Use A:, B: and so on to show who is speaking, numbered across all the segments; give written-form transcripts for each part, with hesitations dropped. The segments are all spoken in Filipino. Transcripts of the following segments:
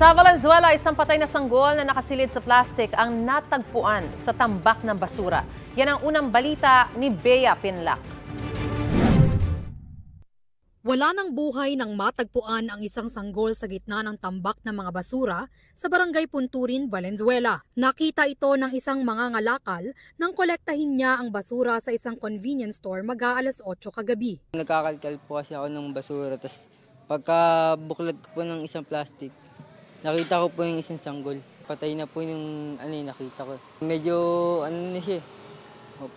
A: Sa Valenzuela, isang patay na sanggol na nakasilid sa plastic ang natagpuan sa tambak ng basura. Yan ang unang balita ni Bea Pinlac.
B: Wala ng buhay nang matagpuan ang isang sanggol sa gitna ng tambak ng mga basura sa Barangay Punturin, Valenzuela. Nakita ito ng isang mangangalakal nang kolektahin niya ang basura sa isang convenience store mag-aalas 8 kagabi.
C: Nagkakalkal po kasi ako ng basura, tapos pagka buklat ko po ng isang plastic, nakita ko po yung isang sanggol. Patay na po yung nakita ko. Medyo na siya,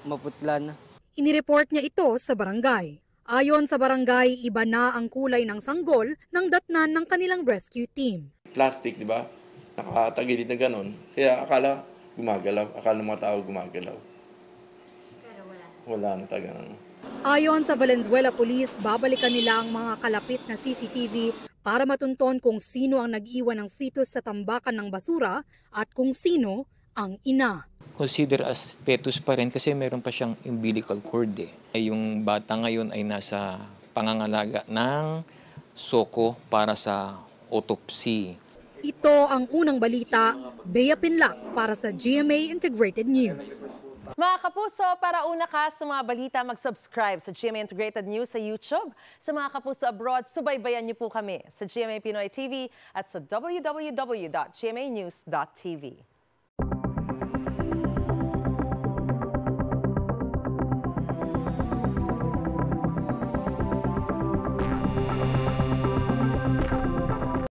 C: maputla na.
B: Inireport niya ito sa barangay. Ayon sa barangay, iba na ang kulay ng sanggol nang datnan ng kanilang rescue team.
D: Plastic, di ba? Nakatagilid na gano'n. Kaya akala gumagalaw. Akala ng mga tao gumagalaw. Pero wala. Wala na taga ganun.
B: Ayon sa Valenzuela Police, babalikan nila ang mga kalapit na CCTV para matunton kung sino ang nag-iwan ng fetus sa tambakan ng basura at kung sino ang ina.
E: Consider as fetus pa rin kasi meron pa siyang umbilical cord Yung bata ngayon ay nasa pangangalaga ng soko para sa autopsy.
B: Ito ang unang balita, Bea Pinlac para sa GMA Integrated News.
A: Mga kapuso, para una ka sa mga balita, mag-subscribe sa GMA Integrated News sa YouTube. Sa mga kapuso abroad, subaybayan niyo po kami sa GMA Pinoy TV at sa www.gmanews.tv.